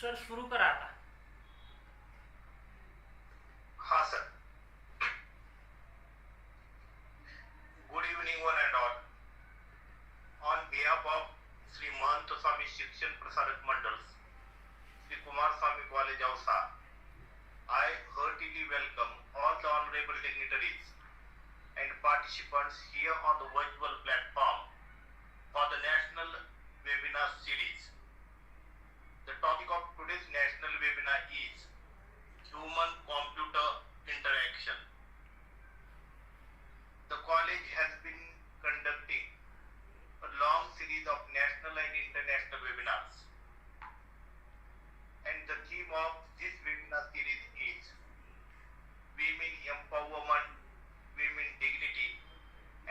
Sir सुरू करा आता. हा sir. Good evening one and all. On behalf of Shri Mahant Swami Shikshan Prasarak Mandal, Shri Kumaraswamy college Ausa, I heartily welcome all the honorable dignitaries and participants here on the virtual platform for the National Webinar Series. The topic of today's national webinar is Human-Computer Interaction. The college has been conducting a long series of national and international webinars. And the theme of this webinar series is Women Empowerment, Women Dignity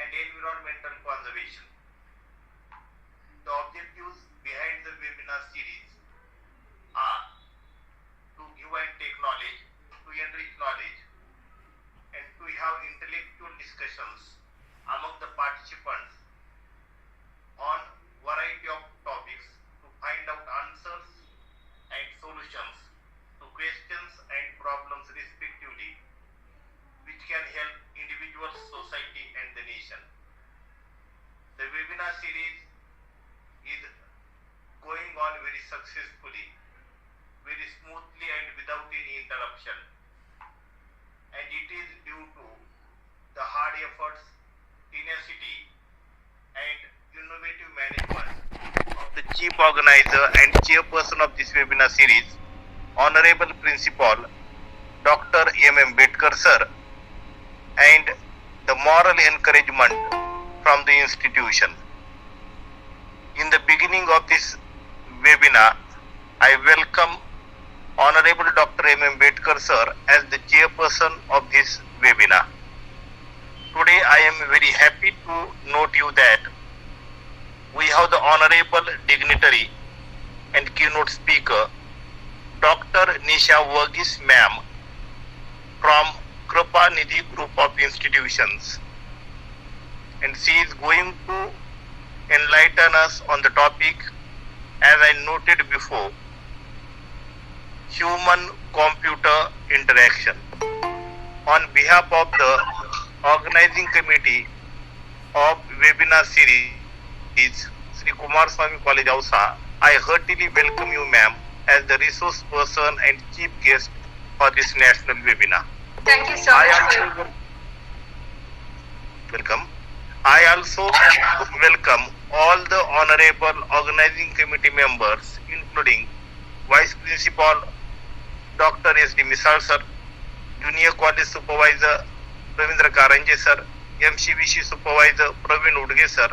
and Environmental Conservation. The objectives behind the webinar series are to give and take knowledge, to enrich knowledge, and to have intellectual discussions among the participants on variety of topics to find out answers and solutions to questions and problems respectively, which can help individuals, society and the nation. The webinar series is going on very successfully, very smoothly and without any interruption, and it is due to the hard efforts, tenacity and innovative management of the chief organizer and chairperson of this webinar series, Honorable Principal Dr. M. Bedkar sir, and the moral encouragement from the institution. In the beginning of this webinar, I welcome Honorable Dr. M. Bedkar sir as the chairperson of this webinar. Today I am very happy to note you that we have the honorable dignitary and keynote speaker Dr. Nisha Varghese ma'am from Krupanidhi group of institutions, and she is going to enlighten us on the topic, as I noted before, human-computer interaction. On behalf of the organizing committee of webinar series, Shri Kumarswami College Ausa, I heartily welcome you ma'am as the resource person and chief guest for this national webinar. Thank you so much. Welcome. I also welcome all the honorable organizing committee members, including Vice Principal Dr. S.D. Misal sir, Junior College Supervisor Ravindra Karanje sir, MCVC Supervisor Praveen Udge sir,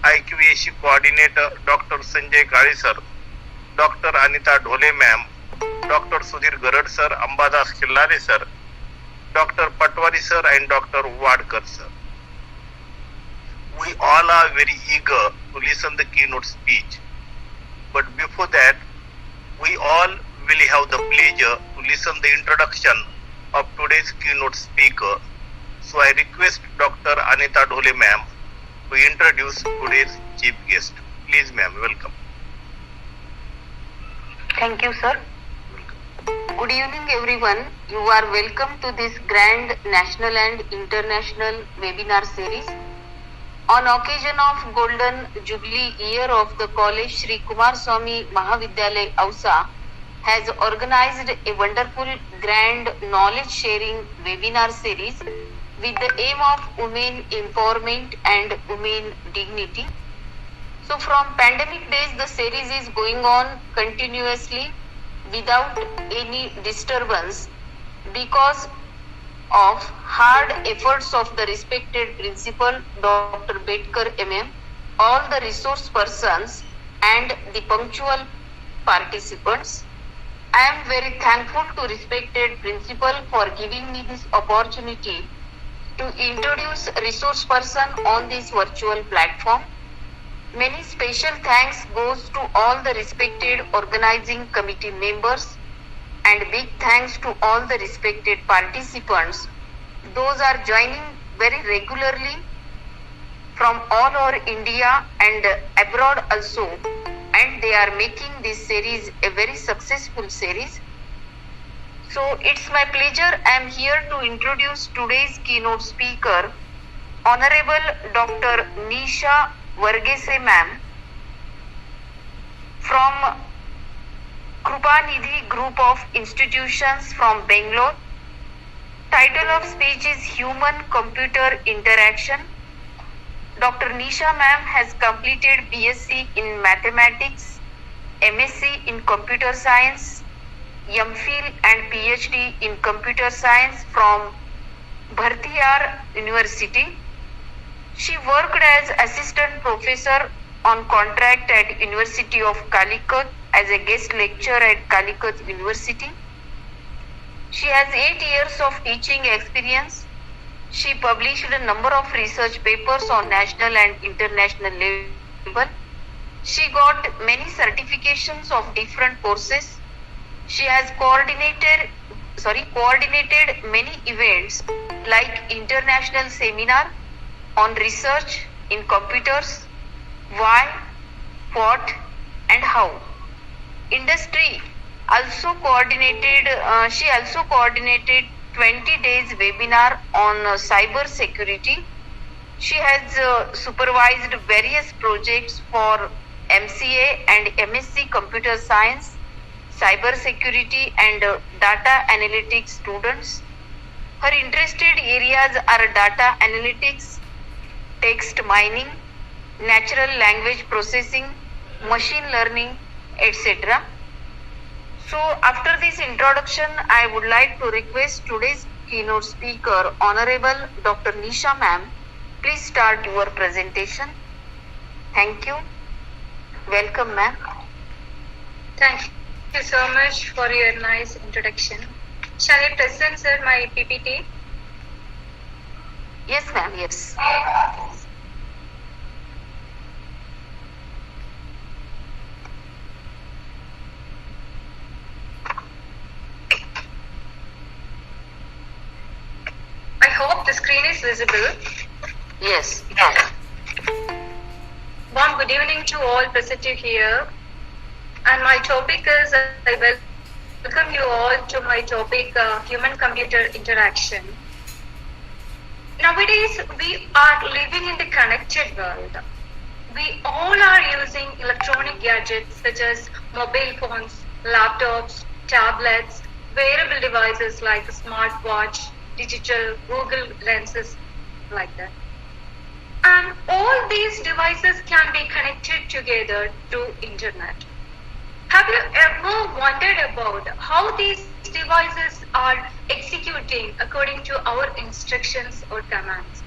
IQAC Coordinator Dr. Sanjay Kale sir, Dr. Anita Dhole ma'am, Dr. Sudhir Garad sir, Ambadas Khillare sir, Dr. Patwari sir and Dr. Wadkar sir. We all are very eager to listen the keynote speech. But before that, we all will have the pleasure to listen the introduction of today's keynote speaker. So I request Dr. Anita Dhole ma'am to introduce today's chief guest. Please ma'am, welcome. Thank you, sir. Good evening, everyone. You are welcome to this grand national and international webinar series. On occasion of Golden Jubilee year of the college, Shri Kumarswami Mahavidyalaya Ausa has organized a wonderful grand knowledge sharing webinar series with the aim of women empowerment and women dignity. So from pandemic days, the series is going on continuously without any disturbance because of hard efforts of the respected principal Dr. Bedkar MM, all the resource persons and the punctual participants. I am very thankful to respected principal for giving me this opportunity to introduce resource person on this virtual platform. Many special thanks goes to all the respected organizing committee members and big thanks to all the respected participants. Those are joining very regularly from all over India and abroad also, and they are making this series a very successful series. So it's my pleasure. I am here to introduce today's keynote speaker, Honorable Dr. Nisha Varghese ma'am from Krupanidhi group of institutions from Banglore. Title of speech is Human-Computer Interaction. Dr. Nisha ma'am has completed BSc in Mathematics, MSc in Computer Science, MPhil and PhD in Computer Science from Bhartiyar University. She worked as assistant professor on contract at University of Calicut as a guest lecturer at Calicut University. She has 8 years of teaching experience. She published a number of research papers on national and international level. She got many certifications of different courses. She has coordinated many events like international seminar on research in computers, why, what and how. Industry also coordinated, she also coordinated 20 days webinar on cyber security. She has supervised various projects for MCA and MSc Computer Science, cyber security and data analytics students. Her interested areas are data analytics, text mining, natural language processing, machine learning, etc. So after this introduction, I would like to request today's keynote speaker, Honorable Dr. Nisha ma'am, please start your presentation. Thank you. Welcome ma'am. Thank you so much for your nice introduction. Shall I present, sir, my PPT? Yes ma'am, yes. I hope the screen is visible. Yes. Warm good evening to all present here. And my topic is, I welcome you all to my topic, human-computer interaction. Nowadays, we are living in the connected world. We all are using electronic gadgets such as mobile phones, laptops, tablets, wearable devices like smartwatch, digital Google lenses, like that. And all these devices can be connected together through internet. Have you ever wondered about how these devices are executing according to our instructions or commands?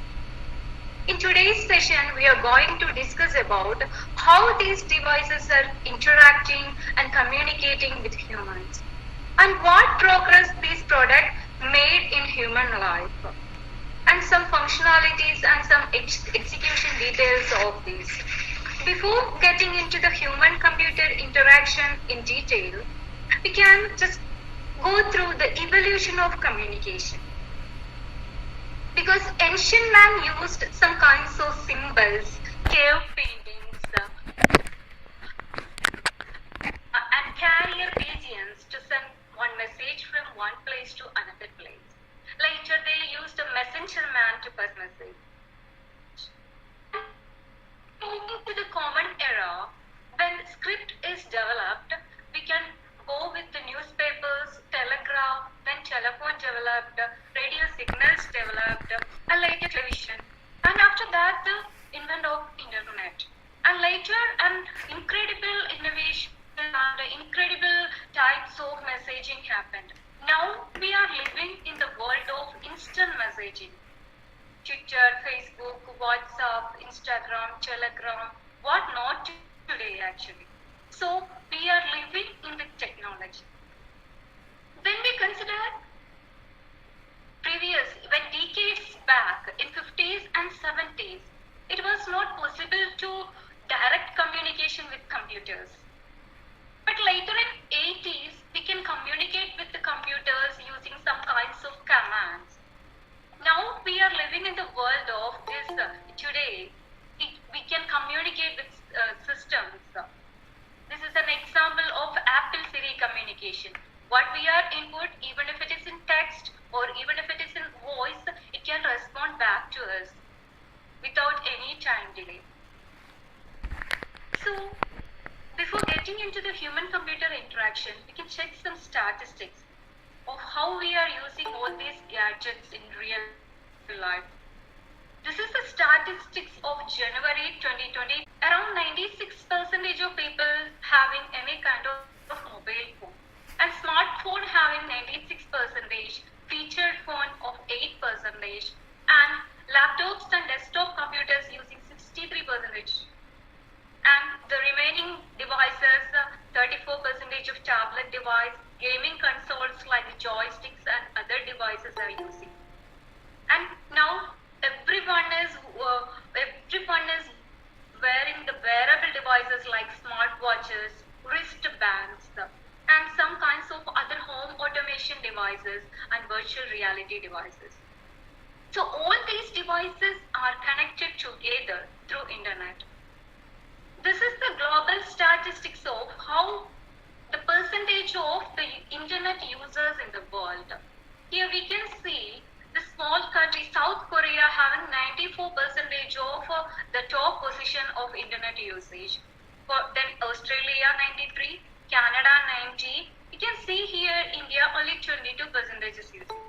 In today's session, we are going to discuss about how these devices are interacting and communicating with humans, and what progress these products made in human life, and some functionalities and some execution details of these. Before getting into the human-computer interaction in detail, we can just go through the evolution of communication. Because ancient man used some kinds of symbols, cave paintings, and carrier pigeons to send one message from one place to another place. Later, they used a messenger man to pass message. Moving to the common era, when script is developed, we can go with the newspapers, telegraph, then telephone developed, radio signals developed, and later television. And after that, the invent of internet. And later, an incredible innovation and incredible types of messaging happened. Now we are living in the world of instant messaging. Twitter, Facebook, WhatsApp, Instagram, Telegram, what not today actually. So we are living in the technology. When we consider when decades back in 50s and 70s, it was not possible to direct communication with computers. But later in 80s, we can communicate with the computers using some kinds of commands. Now we are living in the world of this today. We can communicate with systems. communication. What we are input, even if it is in text or even if it is in voice, it can respond back to us without any time delay. So, before getting into the human-computer interaction, we can check some statistics of how we are using all these gadgets in real life. This is the statistics of January 2020. Around 96% of people having any kind of mobile phone, and smartphone having 96%, featured phone of 8%, and laptops and desktop computers using 63%. And the remaining devices, 34% of tablet device, gaming consoles like joysticks and other devices are using. And now everyone is wearing the wearable devices like smartwatches, wristbands, and some kinds of other home automation devices and virtual reality devices. So all these devices are connected together through internet. This is the global statistics of how the percentage of the internet users in the world. Here we can see the small country South Korea having 94% of the top position of internet usage. Then Australia 93, Canada 90. You can see here India only 22% is using.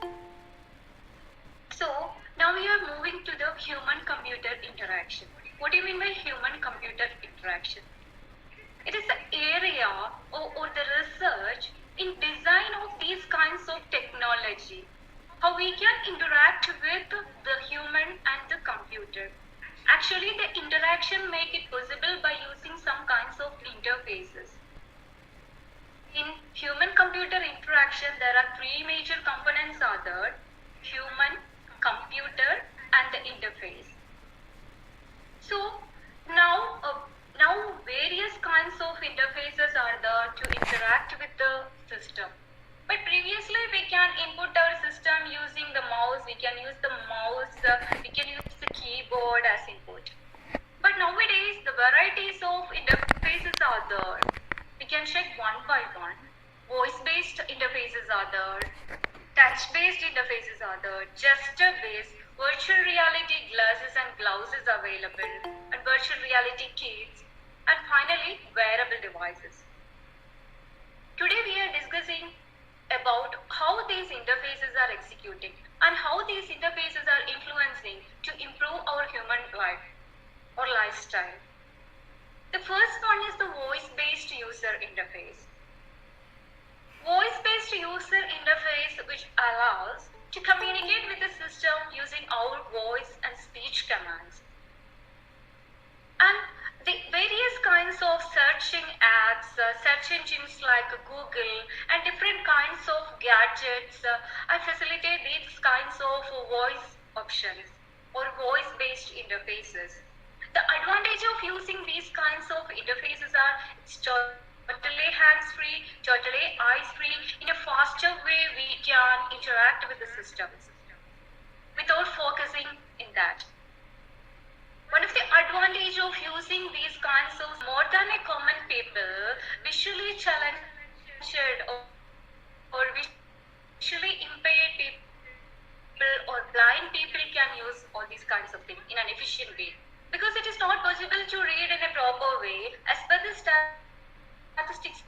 So now we are moving to the human-computer interaction. What do you mean by human-computer interaction? It is the area or the research in design of these kinds of technology. How we can interact with the human and the computer. Actually, the interaction make it possible by using some kinds of interfaces. In human-computer interaction, there are three major components are there: human, computer, and the interface. So now various kinds of interfaces are there to interact with the system. But previously we can input our system using the mouse, we can use the mouse, we can use the keyboard as input. But nowadays the varieties of interfaces are there. We can check one by one. Voice-based interfaces are there, touch-based interfaces are there, gesture-based, virtual reality glasses and gloves is available, and virtual reality kits, and finally wearable devices. Today we are discussing about how these interfaces are executing and how these interfaces are influencing to improve our human life or lifestyle. The first one is the voice-based user interface. Voice-based user interface which allows to communicate with the system using our voice and speech commands. And the various kinds of searching apps, search engines like Google and different kinds of gadgets facilitate these kinds of voice options or voice-based interfaces. The advantage of using these kinds of interfaces are it's totally hands-free, totally eyes-free. In a faster way, we can interact with the systems without focusing in that. One of the advantage of using these kinds of more than a common people, visually challenged or visually impaired people or blind people can use all these kinds of things in an efficient way. Because it is not possible to read in a proper way as per the statistics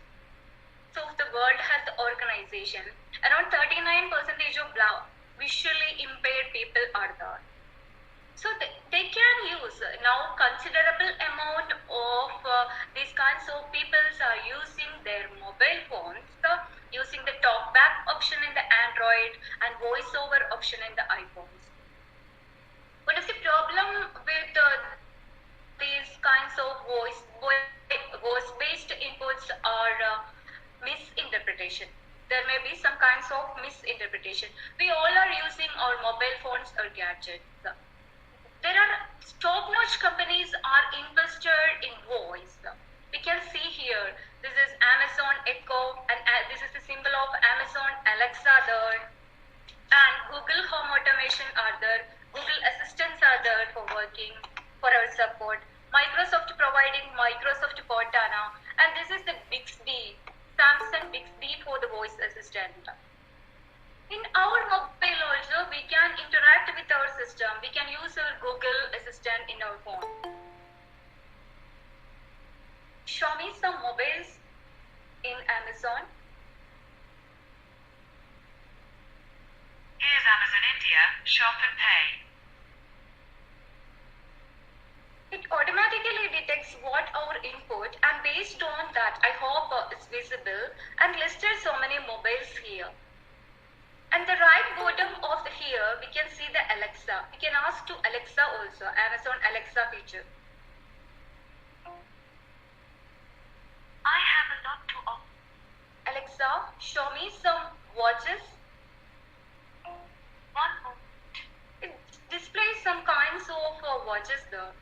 of the World Health Organization, around 39% of visually impaired people are there. So they can use now considerable amount of these kinds of people are using their mobile phones, using the talkback option in the Android and voiceover option in the iPhones. One of the problem with these kinds of voice-based inputs are misinterpretation. There may be some kinds of misinterpretation. We all are using our mobile phones or gadgets. There are top-notch companies are invested in voice. We can see here, this is Amazon Echo, and this is the symbol of Amazon Alexa there, and Google Home Automation are there, Google Assistants are there for working, for our support, Microsoft providing Microsoft Cortana, and this is the Bixby, Samsung Bixby for show me some mobiles in Amazon. Here's Amazon India, shop and pay. It automatically detects what our input, and based on that, I hope it's visible and listed so many mobiles here. And the right bottom of here, we can see the Alexa. We can ask to Alexa also, Amazon Alexa feature. I have a lot to offer. Alexa, show me some watches. One moment. It displays some kinds of watches there.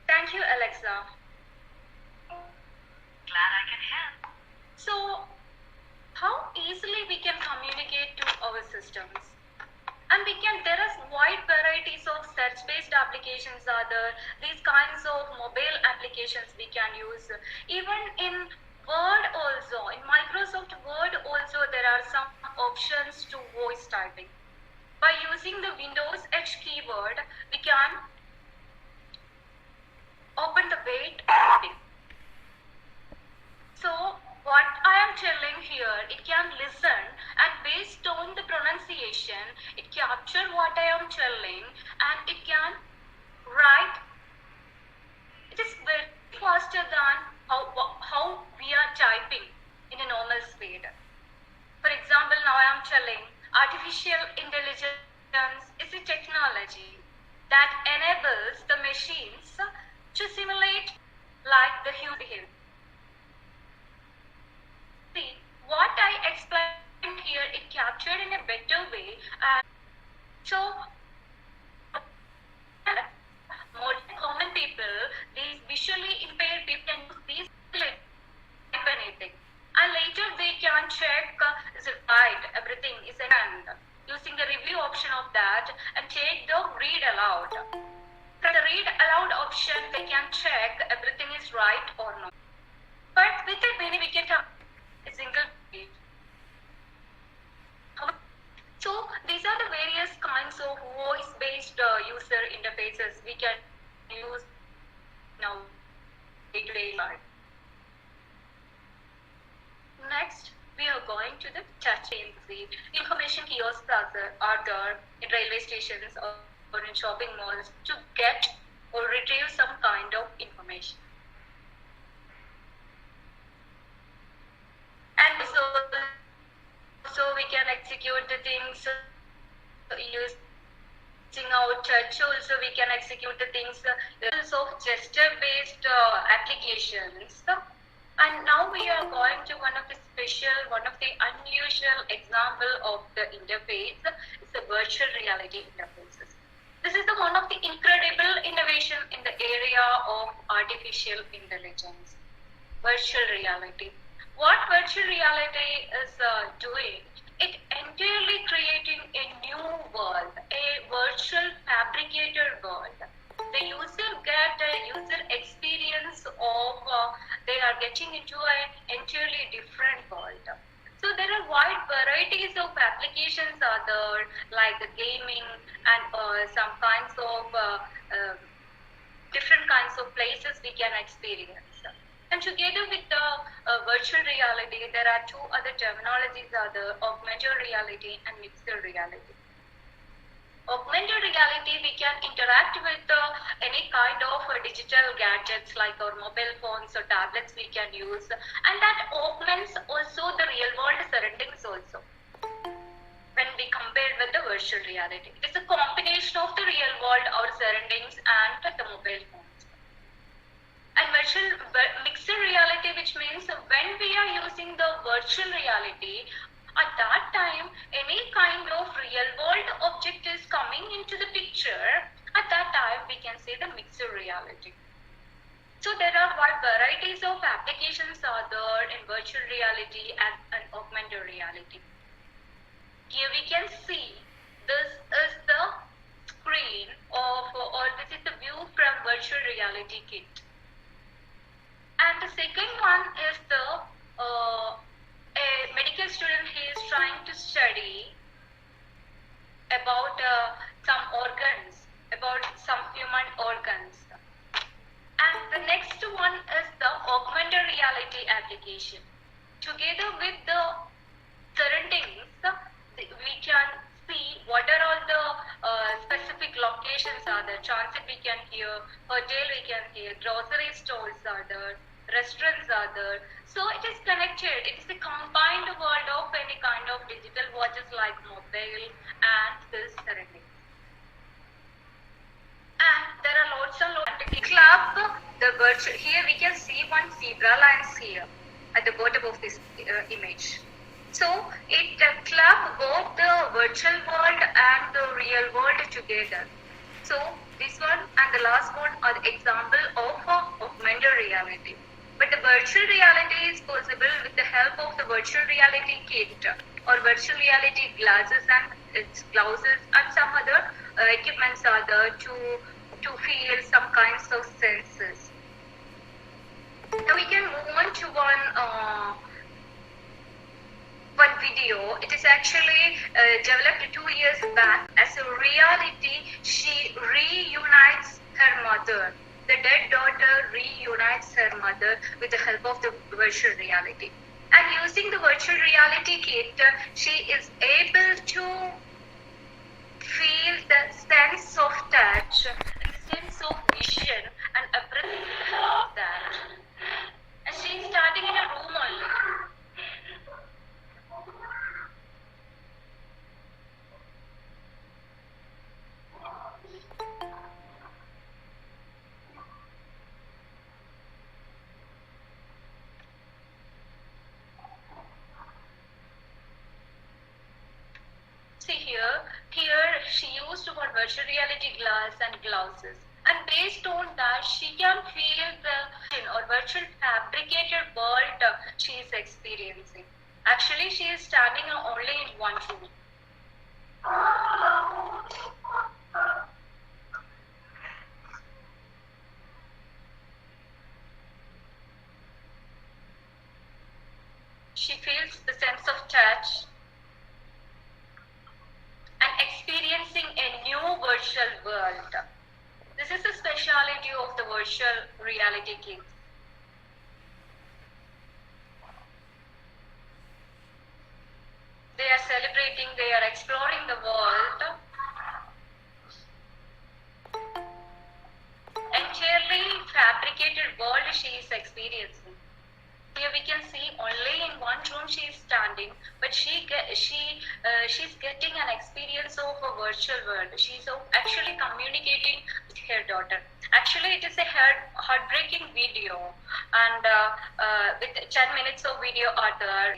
Thank you, Alexa. Glad I can help. So, how easily we can communicate to our systems? And there are wide varieties of search-based applications are there. These kinds of mobile applications we can use. Even in Word also, in Microsoft Word also, there are some options to voice typing. By using the Windows H keyword, we can open the wait typing. So what I am telling here, it can listen, and based on the pronunciation, it capture what I am telling, and it can write. It is very faster than how we are typing in a normal speed. For example, now I am telling artificial intelligence is a technology that enables the machines to simulate like the human behavior. See, what I explained here, it captured in a better way. So, more common people, these visually impaired people can use these type anything. And later they can check is it right, everything is in hand. Using the review option of that and take the read aloud. From the read aloud option, they can check everything is right or not. But with it, maybe we can have a single read. So these are the various kinds of voice-based user interfaces we can use now day-to-day life. Next, we are going to the touch screen. Information kiosks are there in railway stations or in shopping malls to get or retrieve some kind of information. And so we can execute the things using our touch. Also, we can execute the things of gesture-based applications. And now we are going to one of the unusual example of the interface. It's the virtual reality interfaces. This is one of the incredible innovation in the area of artificial intelligence. Virtual reality. What virtual reality is doing, it entirely creating a new world, a virtual fabricated world. The user get a user experience of, they are getting into an entirely different world. So there are wide varieties of applications are there, like the gaming and some kinds of different kinds of places we can experience. And together with the virtual reality, there are two other terminologies are the augmented reality and mixed reality. Augmented reality, we can interact with any kind of digital gadgets like our mobile phones or tablets we can use, and that augments also the real world surroundings also. When we compare with the virtual reality, it is a combination of the real world, our surroundings, and the mobile phones. And mixed reality, which means when we are using the virtual reality, at that time, any kind of real world object is coming into the picture, at that time we can say the mixed reality. So there are wide varieties of applications are there in virtual reality and augmented reality. Here we can see this is the screen of, or this is the view from virtual reality kit. And the second one is a medical student, he is trying to study about some organs, about some human organs. And the next one augmented reality application. Together with the surroundings, we can see what are all the specific locations are there. Transit we can hear, hotel we can hear, grocery stores are there, restaurants are there. So it is connected. It is a combined world of any kind of digital watches like mobile and this surrounding. And there are lots and lots of club the virtual. Here we can see one zebra lines here at the bottom of this image. So it club both the virtual world and the real world together. So this one and the last one are the example of augmented reality. But the virtual reality is possible with the help of the virtual reality kit or virtual reality glasses and some other equipments are there to feel some kinds of senses. Now we can move on to one video. It is actually developed 2 years back as a reality. She reunites her mother. The dead daughter reunites her mother with the help of the virtual reality. And using the virtual reality kit, she is able to feel the sense of touch, and the sense of vision, and everything like that. And she is standing in a room only. See here she used one virtual reality glass and glasses, and based on that she can feel the or virtual fabricated world she is experiencing. Actually she is standing only in one room. She feels the sense of touch and experiencing a new virtual world. This is the speciality of the virtual reality kits. They are celebrating, they are exploring the world. Entirely fabricated world she is experiencing. Here we can see only in one room she is standing, but she's getting an experience of a virtual world. She's actually communicating with her daughter. Actually, it is a heartbreaking video, and with 10 minutes of video are there.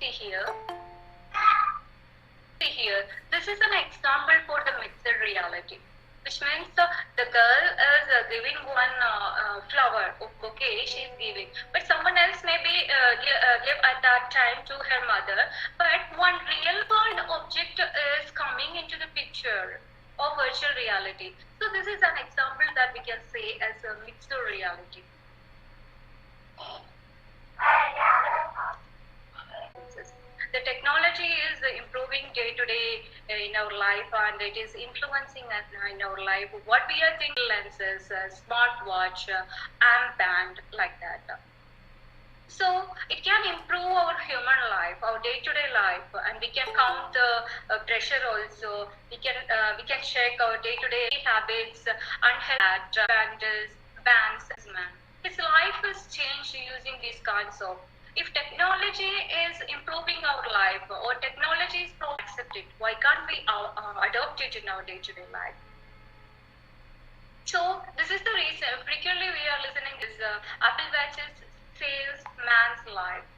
See here. This is an example for the mixed reality, which means the girl is giving one flower or bouquet she is giving, but someone else may be give at that time to her mother, but one real world object is coming into the picture of virtual reality. So this is an example that we can say as a mixed reality. The technology is improving day to day in our life, and it is influencing us in our life. What we are thinking, lenses, smartwatch, armband, like that. So it can improve our human life, our day to day life, and we can count the pressure also. We can check our day to day habits, unhealthy bands. His life is changed using these kinds of. If technology is improving our life, or technology is accepted, why can't we adopt it in our day-to-day life? So this is the reason frequently we are listening this Apple Watches saves man's life.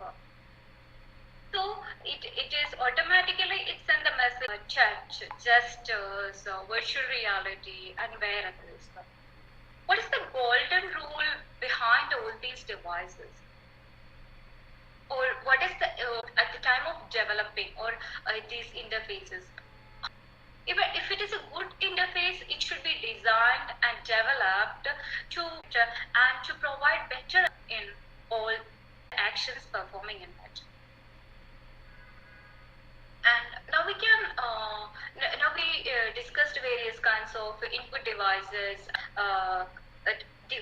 So it is automatically it sends a message, touch, gestures, virtual reality, and wearables. What is the golden rule behind all these devices? Or what is the at the time of developing or these interfaces? If it is a good interface, it should be designed and developed to provide better in all actions performing in it. And now we discussed various input devices,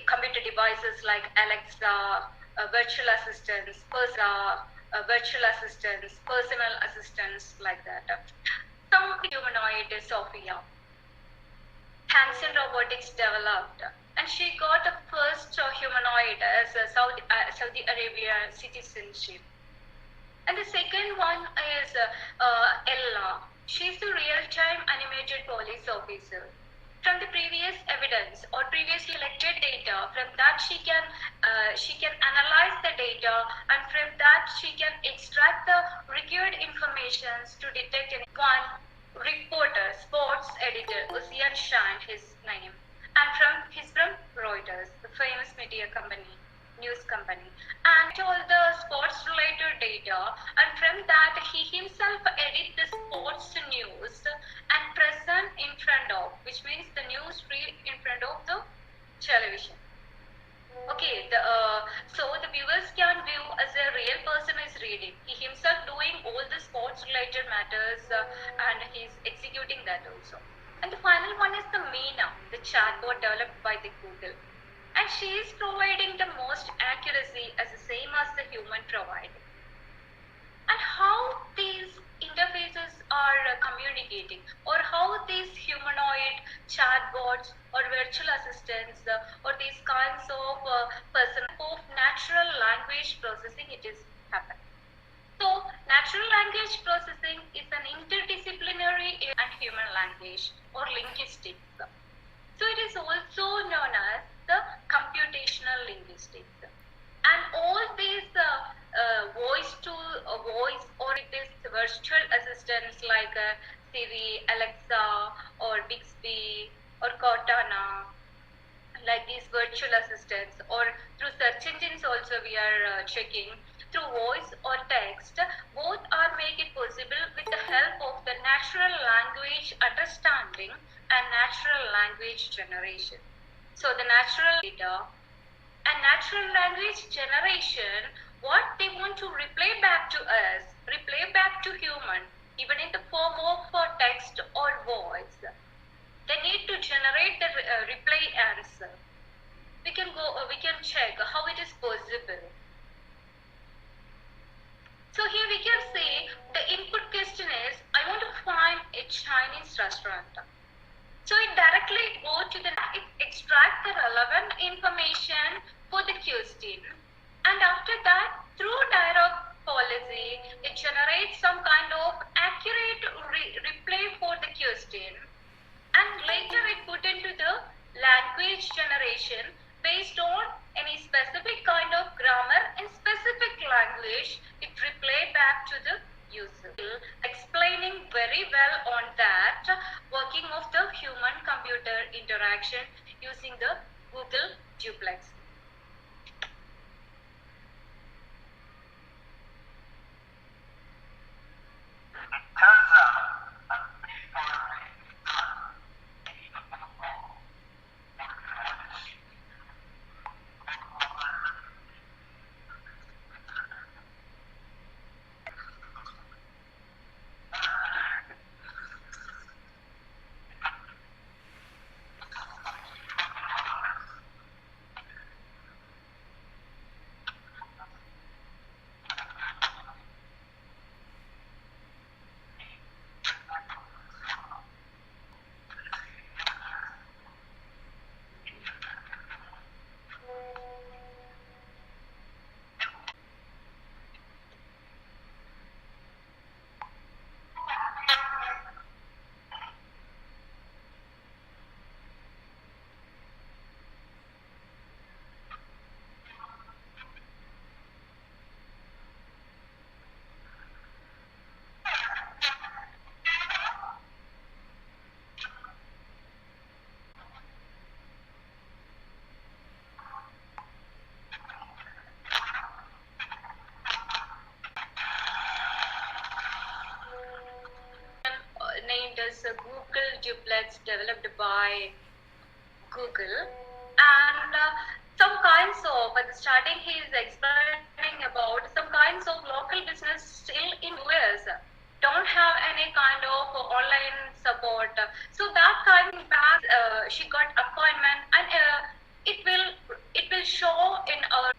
computer devices like Alexa, virtual assistants, virtual assistants, personal assistants, like that. Some humanoid Sophia. Hanson Robotics developed, and she got the first humanoid as a Saudi Arabia citizenship. And the second one is Ella. She's the real-time animated police officer. From the previous evidence or previously collected data, from that she can analyze the data, and from that she can extract the required information to detect one reporter, sports editor, Ocean Shine, his name, and he's from Reuters, the famous media company, news company, and all the sports related data, and from that he himself edit the sports news and present in front of, which means the news read in front of the television. Okay, so the viewers can view as a real person is reading. He himself doing all the sports related matters and he's executing that also. And the final one is the Meena, the chatbot developed by the Google. And she is providing the most accuracy as the same as the human providing. And how these interfaces are communicating, or how these humanoid chatbots or virtual assistants or these kinds of natural language processing it is happening. So natural language processing is an interdisciplinary and human language or linguistics. So it is also known as the computational linguistics. And all these voice to voice or these virtual assistants like Siri, Alexa, or Bixby, or Cortana, like these virtual assistants, or through search engines also we are checking, through voice or text, both are make it possible with the help of the natural language understanding and natural language generation. So the natural data and natural language generation, what they want to replay back to us, replay back to human, even in the form of text or voice, they need to generate the replay answer. We can check how it is possible. So here we can see the input question is, I want to find a Chinese restaurant. So it directly goes to it extract the relevant information for the question, and after that, through dialogue policy, it generates some kind of accurate replay for the question, and later it put into the language generation based on any specific kind of grammar in specific language. It replay back to the user, explaining very well on that working of the human computer interaction using the Google Duplex. Named as a Google Duplex developed by Google, and some kinds of, at the starting he is explaining about some kinds of local business still in US don't have any kind of online support. So that kind of she got appointment, and it will show in our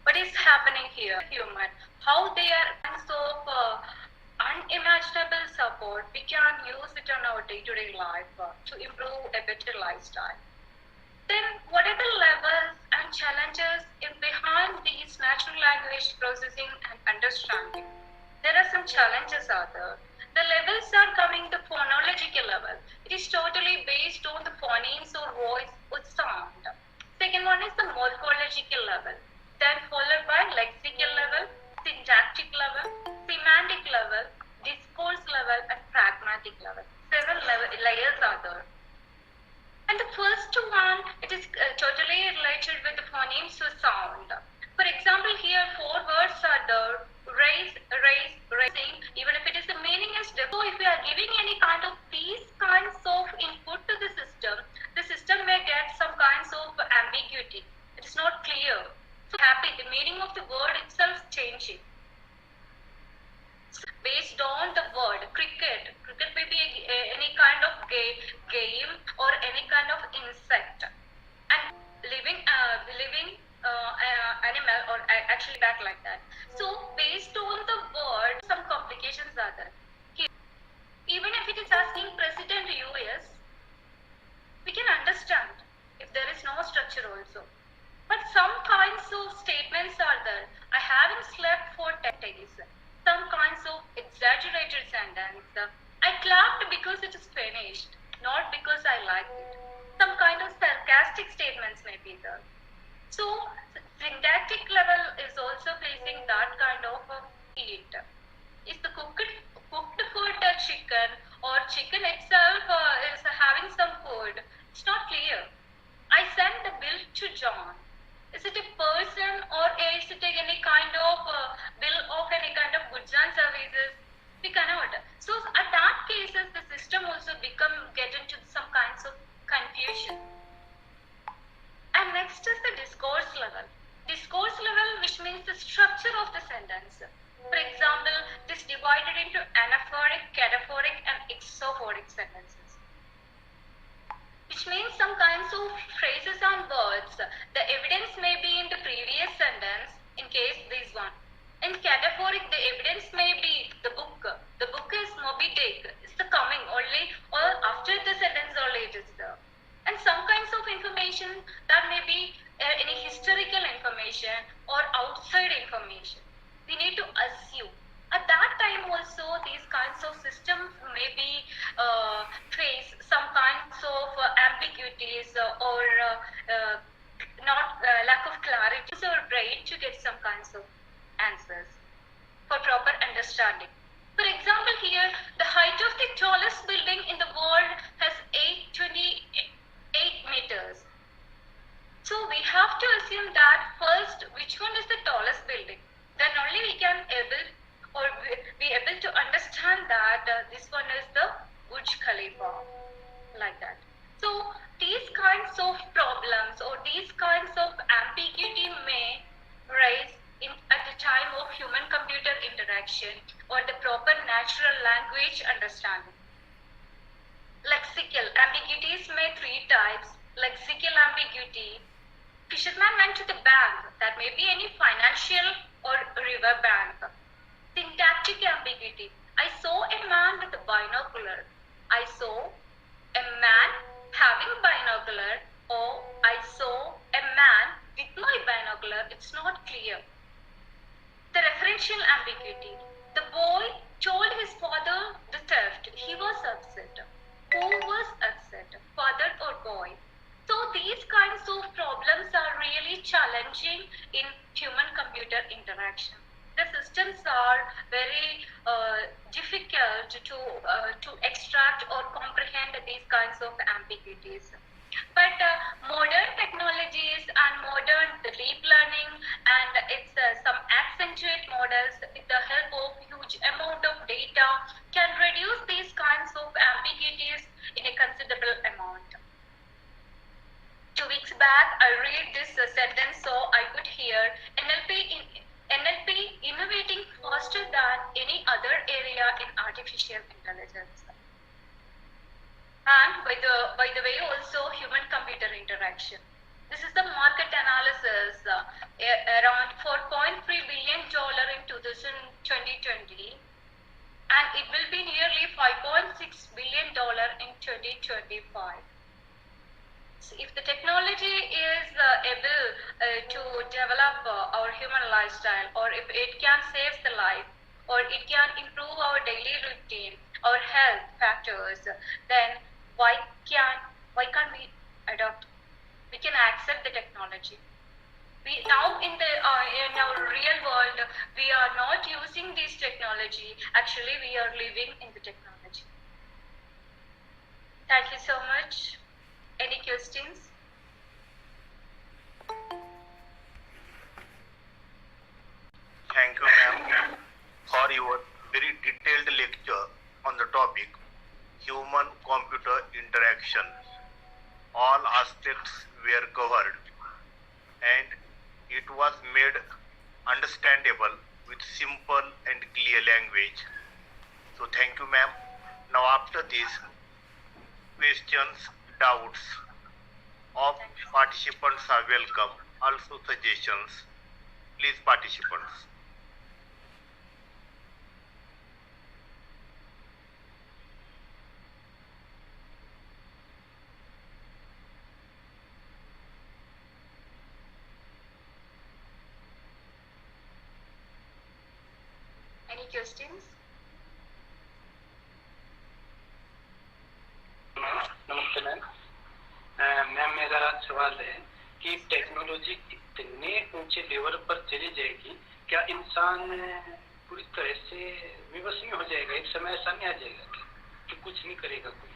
what is happening here. Human, how they are so unimaginable support. We can use it on our day-to-day life to improve a better lifestyle. Then what are the levels and challenges behind these natural language processing and understanding? There are some challenges out there. The levels are coming the phonological level. It is totally based on the phonemes or voice or sound. Second one is the morphological level. Then followed by lexical level, syntactic level, semantic level, discourse level, and pragmatic level. Seven layers are there. And the first one, it is totally related with the phonemes or sound. For example, here 4 words are there: raise, raising. Even if it is the meaning is different. So if we are giving any kind of these kinds of input to the system may get some kinds of ambiguity. It is not clear. So happy, the meaning of the word itself changing. Based on the word cricket may be any kind of game or any kind of insect, and living animal or actually back like that. So based on the word, some complications are there. Even if it is asking President US, we can understand if there is no structure also. But some kinds of statements are there. I haven't slept for 10 days. Some kinds of exaggerated sentence. I clapped because it is finished, not because I liked it. Some kind of sarcastic statements may be there. So syntactic level is also facing that kind of heat. Is the cooked food chicken, or chicken itself is having some food? It's not clear. I sent the bill to John. Is it a person, or is it any kind of bill of any kind of goods and services? We cannot. So at that cases, the system also get into some kinds of confusion. And next is the discourse level. Discourse level, which means the structure of the sentence. For example, it is divided into anaphoric, cataphoric, and exophoric sentences. Which means some kinds of phrases and words. The evidence may be in the previous sentence, in case this one. In cataphoric, the evidence may be the book. The book is Moby Dick. It's the coming only, or after the sentence only it is there. And some kinds of information that may be any historical information or outside information. We need to assume. At that time also, these kinds of systems may be face some kinds of ambiguities or not lack of clarity. So our brain to get some kinds of answers for proper understanding. For example, here the height of the tallest building in the world has 828 meters. So we have to assume that first, which one is the tallest building? Then only we can be able to understand that this one is the Burj Khalifa, like that. So these kinds of problems or these kinds of ambiguity may rise at the time of human-computer interaction or the proper natural language understanding. Lexical ambiguities may 3 types. Lexical ambiguity. Fisherman went to the bank. That may be any financial or river bank. Syntactic ambiguity. I saw a man with a binocular. I saw a man having binocular, or I saw a man with my binocular. It's not clear. The referential ambiguity. The boy told his father the theft. He was upset. Who was upset? Father or boy? So these kinds of problems are really challenging in human-computer interaction. The systems are very difficult to extract or comprehend these kinds of ambiguities. But modern technologies and modern deep learning and its some accentuate models with the help of huge amount of data can reduce these kinds of ambiguities in a considerable amount. 2 weeks back, I read this sentence, so I put here, NLP innovating faster than any other area in artificial intelligence. And by the way, also human computer interaction. This is the market analysis around $4.3 billion in 2020, and it will be nearly $5.6 billion in 2025. So if the technology is able to develop our human lifestyle, or if it can save the life, or it can improve our daily routine, our health factors, then why can't we adopt? We can accept the technology. We now in our real world, we are not using this technology. Actually, we are living in the technology. Thank you so much. Any questions? Thank you, ma'am, for your very detailed lecture on the topic human-computer interaction. All aspects were covered, and it was made understandable with simple and clear language. So thank you, ma'am. Now after this, questions, doubts of participants are welcome. Also suggestions. Please, participants. Any questions? नमस्ते ma'am. Ma'am मेरा सवाल है कि technology इतने ऊंचे level पर चली जाएगी, क्या इंसान पूरी तरह से विवश नहीं हो जाएगा? एक समय ऐसा नहीं आ जाएगा कि कुछ नहीं करेगा कोई?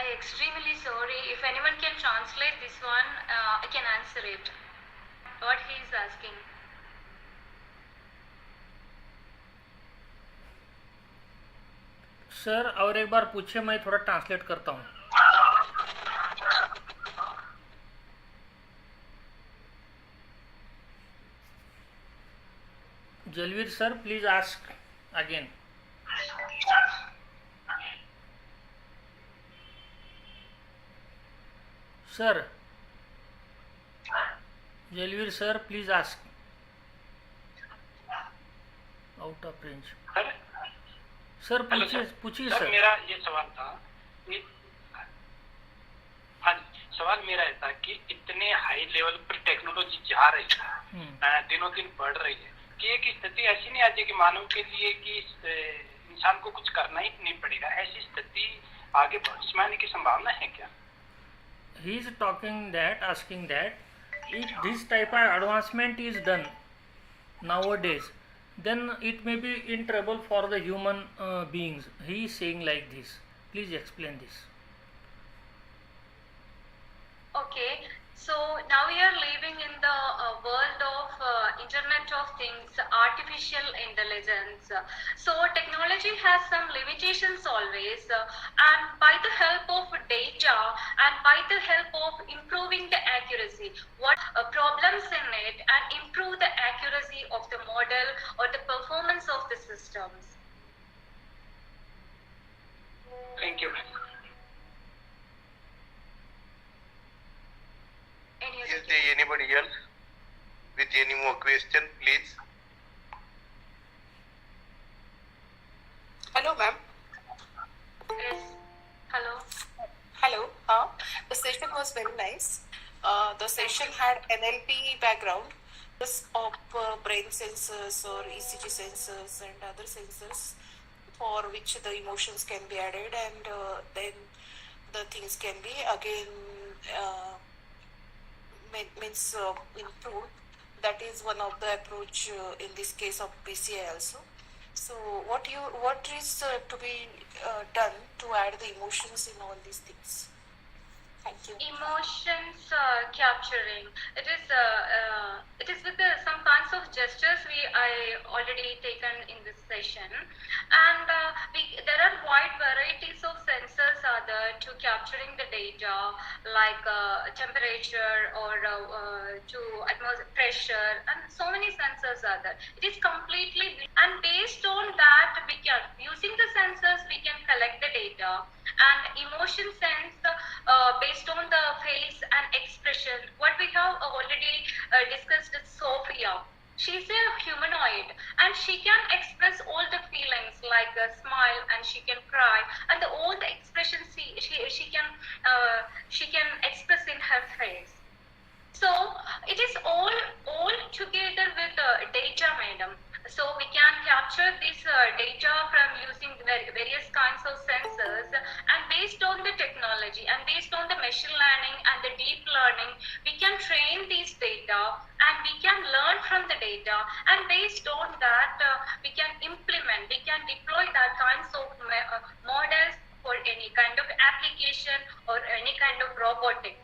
I extremely sorry. If anyone can translate this one, I can answer it. What he is asking. Sir और एक बार पूछिए, मैं थोड़ा ट्रांसलेट करता हूँ। Jalveer sir, please ask again. Sir, Jalveer sir, please ask. Out of range. Sir पूछिए sir. मेरा ये सवाल था कि हाँ, सवाल मेरा था कि इतने हाई लेवल पर टेक्नोलॉजी जा रही है, दिनों दिन बढ़ रही है, कि एक स्थिति ऐसी नहीं आ जाएगी मानव के लिए कि इंसान को कुछ करना ही नहीं पड़ेगा? ऐसी स्थिति आगे भविष्य में आने की संभावना है क्या? He is asking that if this type of advancement is done nowadays, then it may be in trouble for the human beings. He is saying like this. Please explain this. Okay, so now we are living in the world of Internet of Things, artificial intelligence. So technology has some limitations always, and by the help of data and by the help of improving the accuracy, what problems in it, and improve the accuracy of the model or the performance of the systems. Thank you. Is there anybody else with any more question, please? Hello, ma'am. Yes. Hello. Hello. The session was very nice. The session had NLP background, of brain sensors or ECG sensors and other sensors for which the emotions can be added, and then the things can be again improved. That is one of the approach in this case of PCI also. So what is to be done to add the emotions in all these things? Thank you. Emotions capturing. It is with some kinds of gestures I already taken in this session, and there are wide varieties of sensors are there to capturing the data, like temperature or to atmosphere pressure, and so many sensors are there. It is completely, and based on that we can, using the sensors we can collect the data, and emotion sense based on the face and expression. What we have already discussed is Sophia. She's a humanoid and she can express all the feelings like a smile, and she can cry, and all the expressions she can express in her face. So it is all together with data, madam. So we can capture this data from using various kinds of sensors, and based on the technology and based on the machine learning and the deep learning, we can train these data and we can learn from the data, and based on that we can implement, we can deploy that kinds of models for any kind of application or any kind of robotics.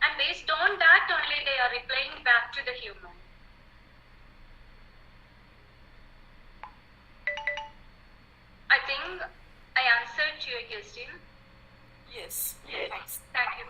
And based on that only they are replying back to the human. I think I answered to your question. Yes. Thanks. Thank you.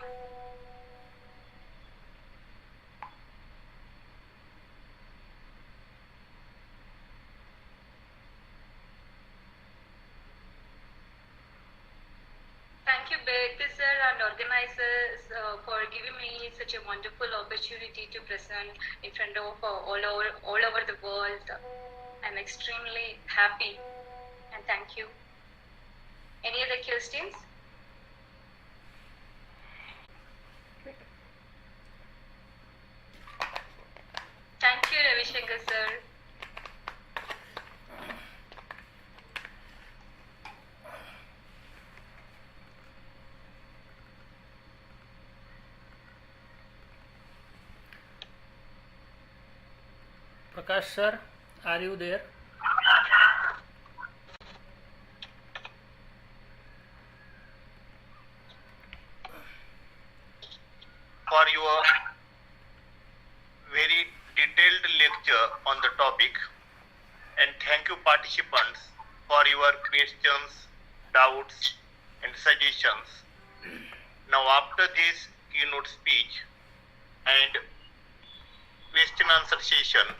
Thank you, Bhakti sir and organizers for giving me such a wonderful opportunity to present in front of all over the world. I'm extremely happy and thank you. Any other questions? Thank you, Ravi Shankar sir. Prakash sir, are you there? For your very detailed lecture on the topic, and thank you participants for your questions, doubts and suggestions. Now after this keynote speech and question answer session,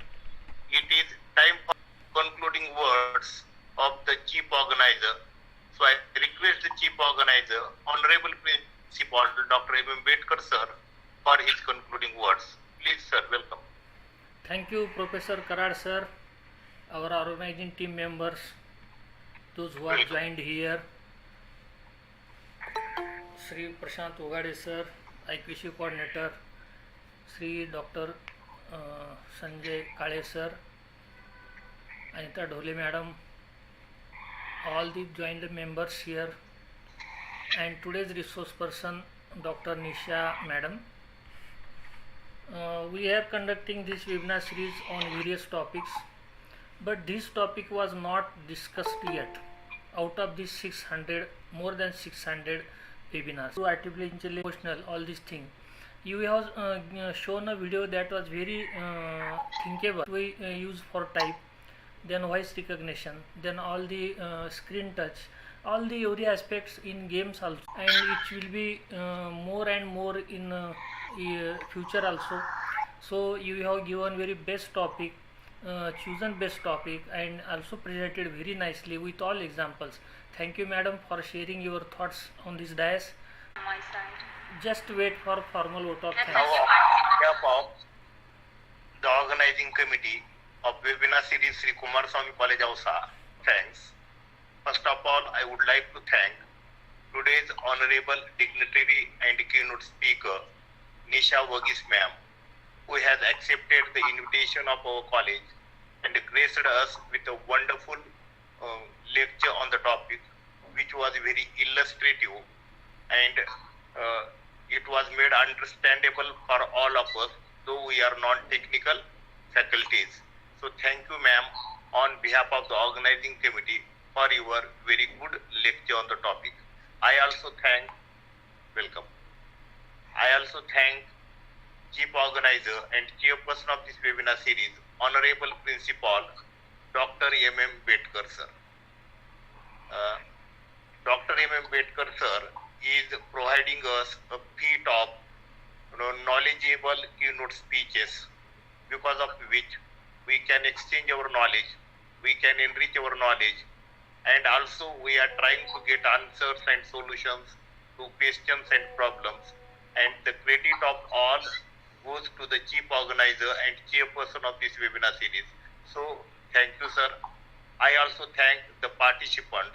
it is time for concluding words of the chief organizer. So I request the chief organizer, Honorable Principal Dr. M. Ambedkar sir, for his concluding words. Please sir, welcome. Thank you, Professor Karad sir, our organizing team members, those who have joined here, Shri Prashant Ogade sir, IQC coordinator, Shri Dr. Sanjay Kale sir, Anita Dhole madam, all the joined members here, and today's resource person Dr. Nisha madam. We are conducting this webinar series on various topics, but this topic was not discussed yet. Out of these 600, more than 600 webinars, to artificial intelligence, emotional, all these things, you have shown a video that was very thinkable. We use for type, then voice recognition, then all the screen touch, all the every aspects in games also, and it will be more and more in future also. So you have given very best topic, chosen best topic, and also presented very nicely with all examples. Thank you madam for sharing your thoughts on this dais. On my side. Just wait for formal vote of Now thanks. on behalf of the organizing committee of webinar series Shri Kumarswami College Ausa, thanks. First of all, I would like to thank today's honorable dignitary and keynote speaker, Nisha Varghese ma'am, who has accepted the invitation of our college and graced us with a wonderful lecture on the topic, which was very illustrative, and it was made understandable for all of us, though we are non-technical faculties. So thank you ma'am on behalf of the organizing committee for your very good lecture on the topic. I also thank, welcome. I also thank Chief Organizer and Chairperson of this webinar series, Honorable Principal Dr. M.M. Betkar sir. Dr. M.M. Betkar sir is providing us a feat of knowledgeable keynote speeches, because of which we can exchange our knowledge, we can enrich our knowledge, and also we are trying to get answers and solutions to questions and problems. And the credit of all goes to the chief organizer and chairperson of this webinar series. So thank you, sir. I also thank the participants.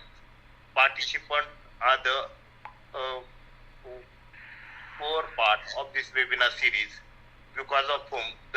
Participants are the core part of this webinar series, because of whom the